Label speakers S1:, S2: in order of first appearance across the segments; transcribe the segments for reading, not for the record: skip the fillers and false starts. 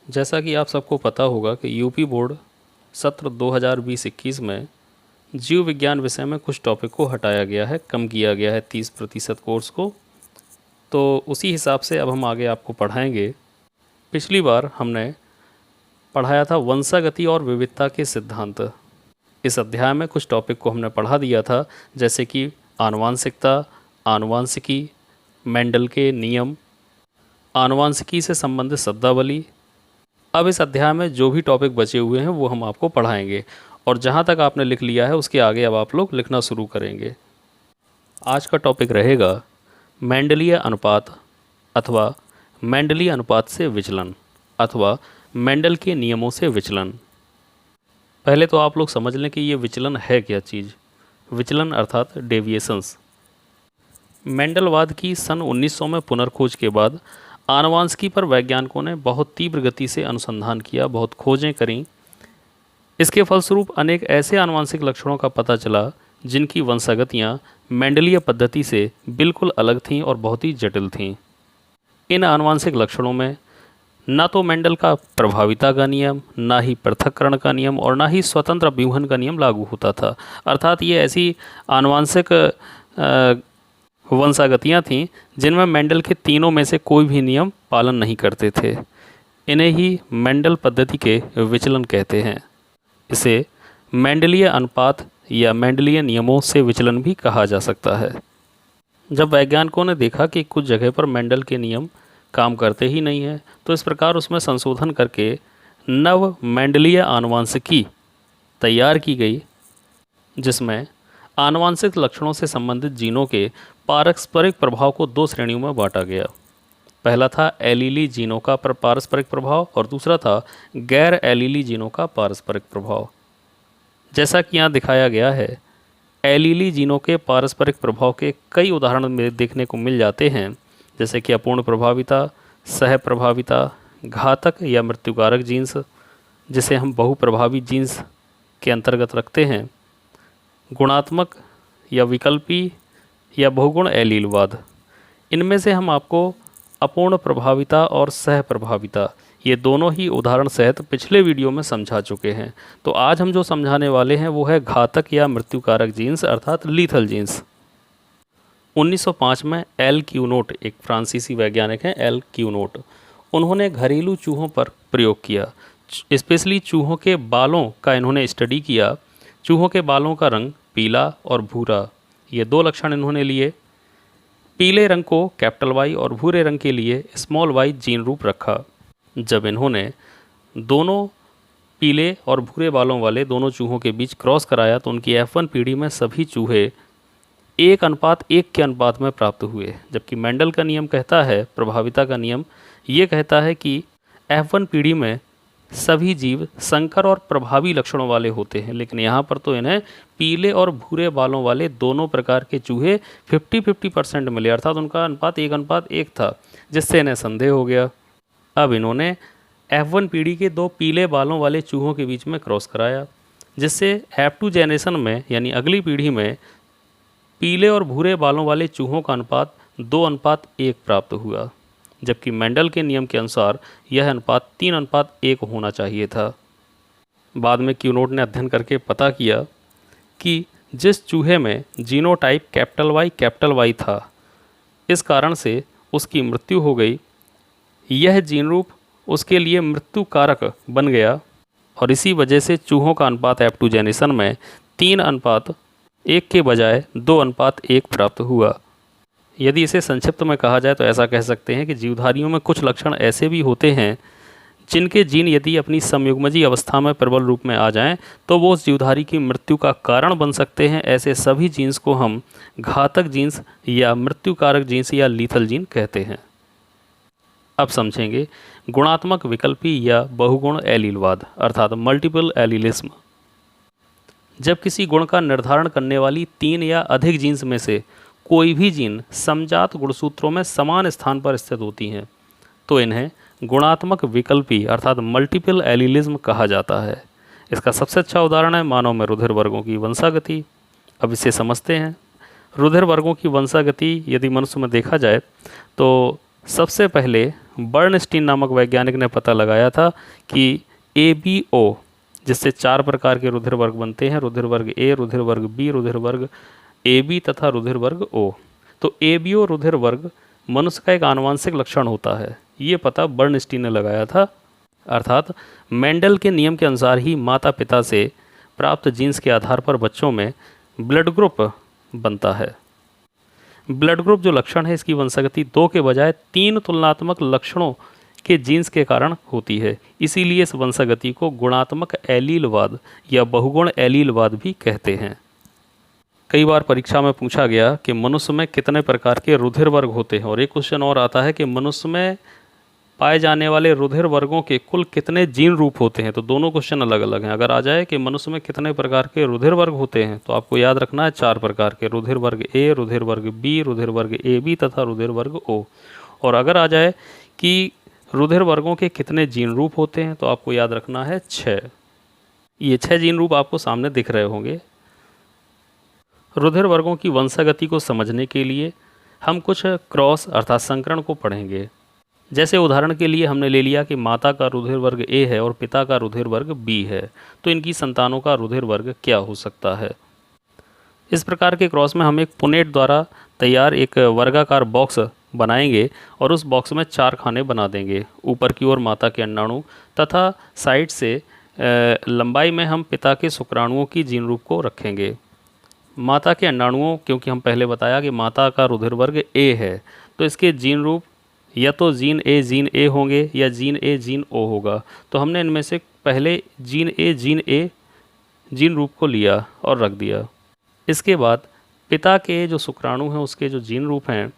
S1: जैसा कि आप सबको पता होगा कि यूपी बोर्ड सत्र 2020-21 में जीव विज्ञान विषय में कुछ टॉपिक को हटाया गया है, कम किया गया है 30% कोर्स को। तो उसी हिसाब से अब हम आगे आपको पढ़ाएंगे। पिछली बार हमने पढ़ाया था वंशागति और विविधता के सिद्धांत। इस अध्याय में कुछ टॉपिक को हमने पढ़ा दिया था, जैसे कि आनुवांशिकता, आनुवांशिकी, मेंडल के नियम, आनुवांशिकी से संबंधित शब्दावली। अब इस अध्याय में जो भी टॉपिक बचे हुए हैं वो हम आपको पढ़ाएंगे, और जहाँ तक आपने लिख लिया है उसके आगे अब आप लोग लिखना शुरू करेंगे। आज का टॉपिक रहेगा मेंडलीय अनुपात अथवा मेंडलीय अनुपात से विचलन अथवा मेंडल के नियमों से विचलन। पहले तो आप लोग समझ लें कि ये विचलन है क्या चीज़। विचलन अर्थात डेविएशंस। मेंडलवाद की सन 1900 में पुनर्खोज के बाद आनुवांशिकी पर वैज्ञानिकों ने बहुत तीव्र गति से अनुसंधान किया, बहुत खोजें करीं। इसके फलस्वरूप अनेक ऐसे आनुवांशिक लक्षणों का पता चला जिनकी वंशागतियाँ मेंडलीय पद्धति से बिल्कुल अलग थीं और बहुत ही जटिल थीं। इन आनुवांशिक लक्षणों में ना तो मेंडल का प्रभाविता का नियम, ना ही पृथक्करण का नियम और ना ही स्वतंत्र व्यूहन का नियम लागू होता था। अर्थात ये ऐसी आनुवांशिक वंशागतियाँ थीं जिनमें मेंडल के तीनों में से कोई भी नियम पालन नहीं करते थे। इन्हें ही मेंडल पद्धति के विचलन कहते हैं। इसे मेंडलीय अनुपात या मेंडलीय नियमों से विचलन भी कहा जा सकता है। जब वैज्ञानिकों ने देखा कि कुछ जगह पर मेंडल के नियम काम करते ही नहीं हैं, तो इस प्रकार उसमें संशोधन करके नव मेंडलीय आनुवांशिकी तैयार की गई, जिसमें आनुवांशिक लक्षणों से संबंधित जीनों के पारस्परिक प्रभाव को दो श्रेणियों में बांटा गया। पहला था एलीली जीनों का पारस्परिक प्रभाव और दूसरा था गैर एलीली जीनों का पारस्परिक प्रभाव। जैसा कि यहाँ दिखाया गया है, एलीली जीनों के पारस्परिक प्रभाव के कई उदाहरण में देखने को मिल जाते हैं, जैसे कि अपूर्ण प्रभाविता, सह प्रभाविता, घातक या मृत्युकारक जीन्स, जिसे हम बहुप्रभावी जीन्स के अंतर्गत रखते हैं, गुणात्मक या विकल्पी या बहुगुण एलीलवाद। इनमें से हम आपको अपूर्ण प्रभाविता और सह प्रभाविता ये दोनों ही उदाहरण सहित पिछले वीडियो में समझा चुके हैं। तो आज हम जो समझाने वाले हैं वो है घातक या मृत्युकारक जीन्स अर्थात लीथल जीन्स। 1905 में एल क्यूनोट, एक फ्रांसीसी वैज्ञानिक हैं एल क्यूनोट, उन्होंने घरेलू चूहों पर प्रयोग किया। स्पेशली चूहों के बालों का इन्होंने स्टडी किया। चूहों के बालों का रंग पीला और भूरा, ये दो लक्षण इन्होंने लिए। पीले रंग को कैपिटल वाई और भूरे रंग के लिए स्मॉल वाई जीन रूप रखा। जब इन्होंने दोनों पीले और भूरे बालों वाले दोनों चूहों के बीच क्रॉस कराया तो उनकी F1 पीढ़ी में सभी चूहे 1:1 के अनुपात में प्राप्त हुए। जबकि मेंडल का नियम कहता है, प्रभाविता का नियम ये कहता है कि F1 पीढ़ी में सभी जीव संकर और प्रभावी लक्षणों वाले होते हैं, लेकिन यहाँ पर तो इन्हें पीले और भूरे बालों वाले दोनों प्रकार के चूहे 50-50% मिले, अर्थात उनका अनुपात 1:1 था, जिससे इन्हें संदेह हो गया। अब इन्होंने F1 पीढ़ी के दो पीले बालों वाले चूहों के बीच में क्रॉस कराया, जिससे F2 जनरेशन में यानी अगली पीढ़ी में पीले और भूरे बालों वाले चूहों का अनुपात 2:1 प्राप्त हुआ, जबकि मेंडल के नियम के अनुसार यह अनुपात 3:1 होना चाहिए था। बाद में क्यूनोट ने अध्ययन करके पता किया कि जिस चूहे में जीनोटाइप कैपिटल वाई था, इस कारण से उसकी मृत्यु हो गई। यह जीन रूप उसके लिए मृत्यु कारक बन गया और इसी वजह से चूहों का अनुपात F2 जनरेशन में 3:1 के बजाय 2:1 प्राप्त हुआ। यदि इसे संक्षिप्त में कहा जाए तो ऐसा कह सकते हैं कि जीवधारियों में कुछ लक्षण ऐसे भी होते हैं जिनके जीन यदि अपनी संयुग्मजी अवस्था में प्रबल रूप में आ जाएं तो वो उस जीवधारी की मृत्यु का कारण बन सकते हैं। ऐसे सभी जीन्स को हम घातक जीन्स या मृत्युकारक जीन्स या लीथल जीन कहते हैं। अब समझेंगे गुणात्मक विकल्पी या बहुगुण एलीलवाद अर्थात मल्टीपल एलीलिज्म। जब किसी गुण का निर्धारण करने वाली 3 या अधिक जीन्स में से कोई भी जीन समजात गुणसूत्रों में समान स्थान पर स्थित होती हैं तो इन्हें गुणात्मक विकल्पी अर्थात मल्टीपल एलीलिज्म कहा जाता है। इसका सबसे अच्छा उदाहरण है मानव में रुधिर वर्गों की वंशागति। अब इसे समझते हैं। रुधिर वर्गों की वंशागति यदि मनुष्य में देखा जाए तो सबसे पहले बर्नस्टीन नामक वैज्ञानिक ने पता लगाया था कि ABO, जिससे 4 प्रकार के रुधिर वर्ग बनते हैं, रुधिर वर्ग A, रुधिर वर्ग B, रुधिर वर्ग AB तथा रुधिर वर्ग O। तो ABO रुधिर वर्ग मनुष्य का एक आनुवंशिक लक्षण होता है, ये पता बर्नस्टीन ने लगाया था। अर्थात मेंडल के नियम के अनुसार ही माता पिता से प्राप्त जीन्स के आधार पर बच्चों में ब्लड ग्रुप बनता है। ब्लड ग्रुप जो लक्षण है, इसकी वंशागति 2 के बजाय 3 तुलनात्मक लक्षणों के जीन्स के कारण होती है। इसीलिए इस वंशागति को गुणात्मक एलीलवाद या बहुगुण एलीलवाद भी कहते हैं। कई बार परीक्षा में पूछा गया कि मनुष्य में कितने प्रकार के रुधिर वर्ग होते हैं, और एक क्वेश्चन और आता है कि मनुष्य में पाए जाने वाले रुधिर वर्गों के कुल कितने जीन रूप होते हैं। तो दोनों क्वेश्चन अलग अलग हैं। अगर आ जाए कि मनुष्य में कितने प्रकार के रुधिर वर्ग होते हैं, तो आपको याद रखना है 4 प्रकार के, रुधिर वर्ग A, रुधिर वर्ग B, रुधिर वर्ग AB तथा रुधिर वर्ग O। और अगर आ जाए कि रुधिर वर्गों के कितने जीन रूप होते हैं, तो आपको याद रखना है 6। ये 6 जीन रूप आपको सामने दिख रहे होंगे। रुधिर वर्गों की वंशागति को समझने के लिए हम कुछ क्रॉस अर्थात संकरण को पढ़ेंगे। जैसे उदाहरण के लिए हमने ले लिया कि माता का रुधिर वर्ग A है और पिता का रुधिर वर्ग B है, तो इनकी संतानों का रुधिर वर्ग क्या हो सकता है। इस प्रकार के क्रॉस में हम एक पुनेट द्वारा तैयार एक वर्गाकार बॉक्स बनाएंगे और उस बॉक्स में 4 खाने बना देंगे। ऊपर की ओर माता के अंडाणु तथा साइड से लंबाई में हम पिता के शुक्राणुओं की जीन रूप को रखेंगे। माता के अंडाणुओं, क्योंकि हम पहले बताया कि माता का रुधिर वर्ग A है, तो इसके जीन रूप या तो जीन A होंगे या जीन A जीन O होगा। तो हमने इनमें से पहले जीन A जीन रूप को लिया और रख दिया। इसके बाद पिता के जो शुक्राणु हैं उसके जो जीन रूप हैं,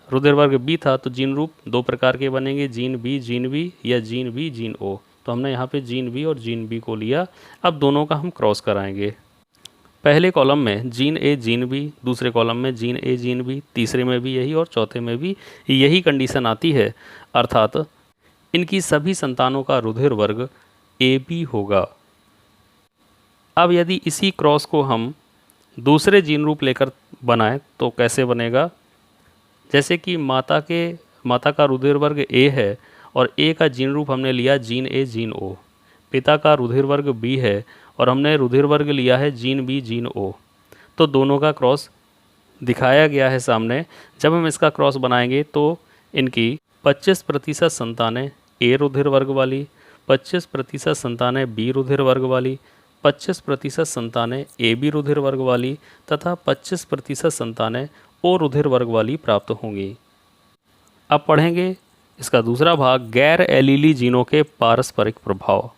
S1: रुधिर वर्ग B था तो जीन रूप 2 प्रकार के बनेंगे, जीन B या जीन B जीन O। तो हमने यहाँ पे जीन B और जीन B को लिया। अब दोनों का हम क्रॉस कराएंगे। पहले कॉलम में जीन A जीन B, दूसरे कॉलम में जीन A जीन B, तीसरे में भी यही और चौथे में भी यही कंडीशन आती है। अर्थात इनकी सभी संतानों का रुधिर वर्ग AB होगा। अब यदि इसी क्रॉस को हम दूसरे जीन रूप लेकर बनाएं तो कैसे बनेगा। जैसे कि माता का रुधिर वर्ग A है और A का जीन रूप हमने लिया जीन A जीन O। पिता का रुधिर वर्ग B है और हमने रुधिर वर्ग लिया है जीन B जीन O। तो दोनों का क्रॉस दिखाया गया है सामने। जब हम इसका क्रॉस बनाएंगे तो इनकी 25% संतानें A रुधिर वर्ग वाली, 25% संतानें B रुधिर वर्ग वाली, 25% संतानें AB रुधिर वर्ग वाली तथा 25% संतानें O रुधिर वर्ग वाली प्राप्त होंगी। अब पढ़ेंगे इसका दूसरा भाग, गैर एलीली जीनों के पारस्परिक प्रभाव।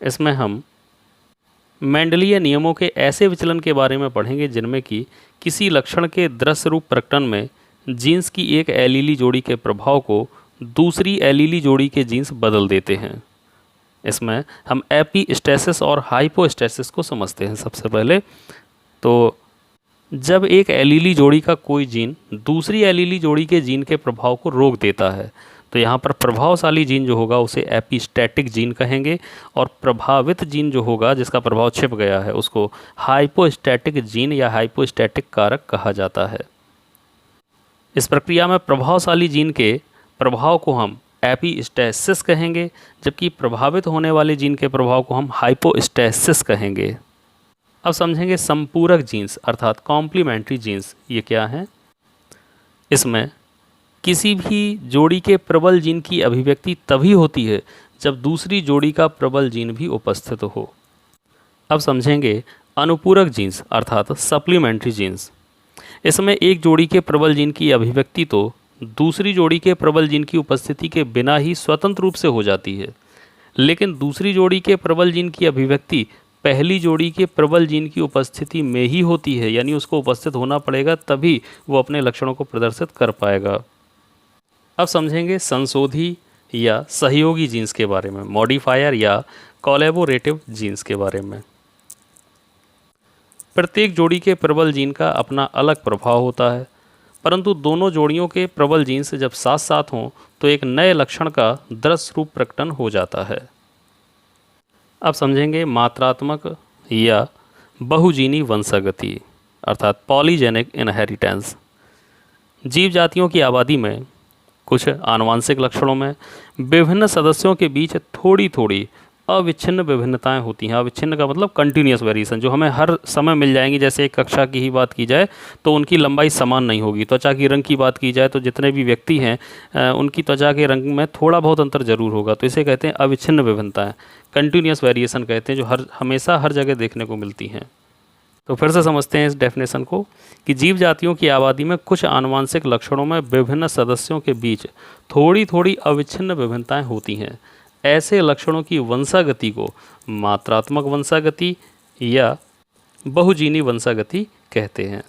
S1: इसमें हम मेंडलीय नियमों के ऐसे विचलन के बारे में पढ़ेंगे जिनमें कि किसी लक्षण के दृश्य रूप प्रकटन में जीन्स की एक एलीली जोड़ी के प्रभाव को दूसरी एलीली जोड़ी के जीन्स बदल देते हैं। इसमें हम एपीस्टेसिस और हाइपोस्टेसिस को समझते हैं। सबसे पहले तो जब एक एलीली जोड़ी का कोई जीन दूसरी एलीली जोड़ी के जीन के प्रभाव को रोक देता है, तो यहाँ पर प्रभावशाली जीन जो होगा उसे एपिस्टैटिक जीन कहेंगे और प्रभावित जीन जो होगा जिसका प्रभाव छिप गया है उसको हाइपोस्टैटिक जीन या हाइपोस्टैटिक कारक कहा जाता है। इस प्रक्रिया में प्रभावशाली जीन के प्रभाव को हम एपिस्टेसिस कहेंगे, जबकि प्रभावित होने वाले जीन के प्रभाव को हम हाइपोस्टेसिस कहेंगे। अब समझेंगे संपूरक जीन्स अर्थात कॉम्प्लीमेंट्री जीन्स ये क्या हैं। इसमें किसी भी जोड़ी के प्रबल जीन की अभिव्यक्ति तभी होती है जब दूसरी जोड़ी का प्रबल जीन भी उपस्थित हो। अब समझेंगे अनुपूरक जीन्स अर्थात सप्लीमेंट्री जीन्स। इसमें एक जोड़ी के प्रबल जीन की अभिव्यक्ति तो दूसरी जोड़ी के प्रबल जीन की उपस्थिति के बिना ही स्वतंत्र रूप से हो जाती है, लेकिन दूसरी जोड़ी के प्रबल जीन की अभिव्यक्ति पहली जोड़ी के प्रबल जीन की उपस्थिति में ही होती है, यानी उसको उपस्थित होना पड़ेगा तभी वो अपने लक्षणों को प्रदर्शित कर पाएगा। अब समझेंगे संशोधी या सहयोगी जीन्स के बारे में, मॉडिफायर या कोलैबोरेटिव जीन्स के बारे में। प्रत्येक जोड़ी के प्रबल जीन का अपना अलग प्रभाव होता है, परंतु दोनों जोड़ियों के प्रबल जीन्स जब साथ साथ हों तो एक नए लक्षण का दृश्य रूप प्रकटन हो जाता है। अब समझेंगे मात्रात्मक या बहुजीनी वंशागति अर्थात पॉलीजेनिक इनहेरिटेंस। जीव जातियों की आबादी में कुछ आनुवंशिक लक्षणों में विभिन्न सदस्यों के बीच थोड़ी थोड़ी अविच्छिन्न विभिन्नताएं होती हैं। अविच्छिन्न का मतलब कंटिन्यूस वेरिएशन, जो हमें हर समय मिल जाएंगी। जैसे एक कक्षा की ही बात की जाए तो उनकी लंबाई समान नहीं होगी। त्वचा की रंग की बात की जाए तो जितने भी व्यक्ति हैं उनकी त्वचा के रंग में थोड़ा बहुत अंतर जरूर होगा, तो इसे कहते हैं अविच्छिन्न विभिन्नताएं, कंटिन्यूस वेरिएशन कहते हैं, जो हमेशा हर जगह देखने को मिलती हैं। तो फिर से समझते हैं इस डेफिनेशन को कि जीव जातियों की आबादी में कुछ आनुवंशिक लक्षणों में विभिन्न सदस्यों के बीच थोड़ी थोड़ी अविच्छिन्न विभिन्नताएं होती हैं। ऐसे लक्षणों की वंशागति को मात्रात्मक वंशागति या बहुजीनी वंशागति कहते हैं।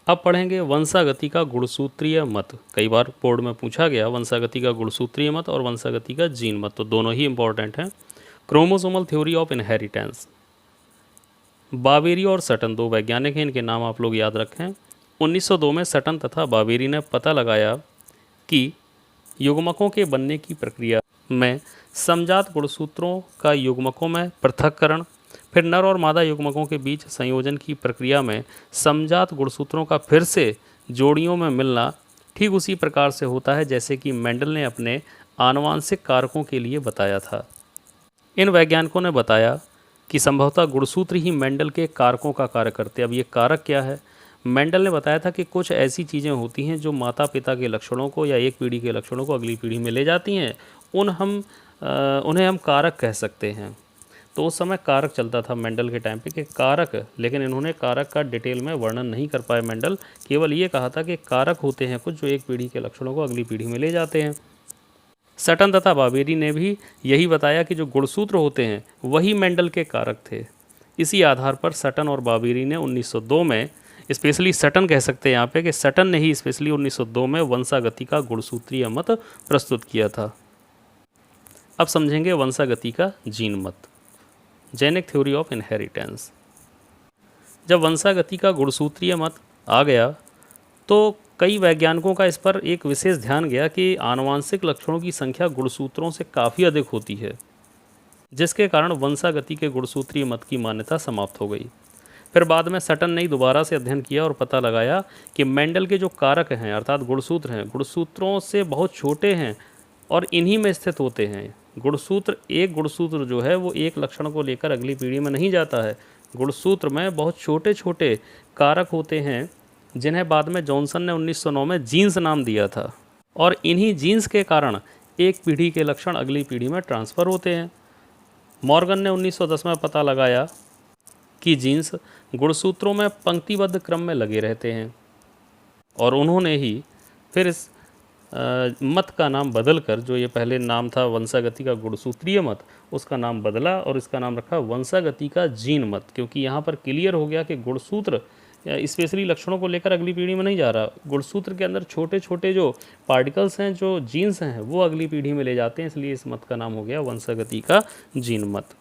S1: अब पढ़ेंगे वंशागति का गुणसूत्रीय मत। कई बार बोर्ड में पूछा गया वंशागति का गुणसूत्रीय मत और वंशागति का जीन मत, तो दोनों ही इंपॉर्टेंट हैं। Chromosomal theory of inheritance. Boveri और सटन दो वैज्ञानिक हैं, इनके नाम आप लोग याद रखें। 1902 में सटन तथा बावेरी ने पता लगाया कि युग्मकों के बनने की प्रक्रिया में समजात गुणसूत्रों का युग्मकों में पृथक्करण, फिर नर और मादा युग्मकों के बीच संयोजन की प्रक्रिया में समजात गुणसूत्रों का फिर से जोड़ियों में मिलना ठीक उसी प्रकार से होता है जैसे कि मेंडल ने अपने आनुवांशिक कारकों के लिए बताया था। इन वैज्ञानिकों ने बताया कि संभवतः गुणसूत्र ही मेंडल के कारकों का कार्य करते हैं। अब ये कारक क्या है? मेंडल ने बताया था कि कुछ ऐसी चीज़ें होती हैं जो माता पिता के लक्षणों को या एक पीढ़ी के लक्षणों को अगली पीढ़ी में ले जाती हैं, उन्हें हम कारक कह सकते हैं। तो उस समय कारक चलता था मेंडल के टाइम पे कि कारक, लेकिन इन्होंने कारक का डिटेल में वर्णन नहीं कर पाए मेंडल, केवल ये कहा था कि कारक होते हैं कुछ जो एक पीढ़ी के लक्षणों को अगली पीढ़ी में ले जाते हैं। सटन तथा बावेरी ने भी यही बताया कि जो गुणसूत्र होते हैं वही मेंडल के कारक थे। इसी आधार पर सटन और बावेरी ने 1902 में, स्पेशली सटन कह सकते हैं यहाँ पे कि सटन ने ही स्पेशली 1902 में वंशागति का गुणसूत्रीय मत प्रस्तुत किया था। अब समझेंगे वंशागति का जीन मत, जेनेटिक थ्योरी ऑफ इनहेरिटेंस। जब वंशागति का गुणसूत्रीय मत आ गया तो कई वैज्ञानिकों का इस पर एक विशेष ध्यान गया कि आनुवांशिक लक्षणों की संख्या गुणसूत्रों से काफ़ी अधिक होती है, जिसके कारण वंशागति के गुणसूत्रीय मत की मान्यता समाप्त हो गई। फिर बाद में सटन ने दोबारा से अध्ययन किया और पता लगाया कि मेंडल के जो कारक हैं अर्थात गुणसूत्र हैं, गुणसूत्रों से बहुत छोटे हैं और इन्हीं में स्थित होते हैं। एक गुणसूत्र जो है वो एक लक्षण को लेकर अगली पीढ़ी में नहीं जाता है। गुणसूत्र में बहुत छोटे छोटे कारक होते हैं जिन्हें बाद में जॉनसन ने 1909 में जीन्स नाम दिया था, और इन्हीं जीन्स के कारण एक पीढ़ी के लक्षण अगली पीढ़ी में ट्रांसफ़र होते हैं। मॉर्गन ने 1910 में पता लगाया कि जीन्स गुणसूत्रों में पंक्तिबद्ध क्रम में लगे रहते हैं, और उन्होंने ही फिर इस मत का नाम बदलकर, जो ये पहले नाम था वंशागति का गुणसूत्रीय मत, उसका नाम बदला और इसका नाम रखा वंशागति का जीन मत, क्योंकि यहाँ पर क्लियर हो गया कि गुणसूत्र स्पेशली लक्षणों को लेकर अगली पीढ़ी में नहीं जा रहा। गुणसूत्र के अंदर छोटे छोटे जो पार्टिकल्स हैं, जो जीन्स हैं, वो अगली पीढ़ी में ले जाते हैं, इसलिए इस मत का नाम हो गया वंशागति का जीन मत।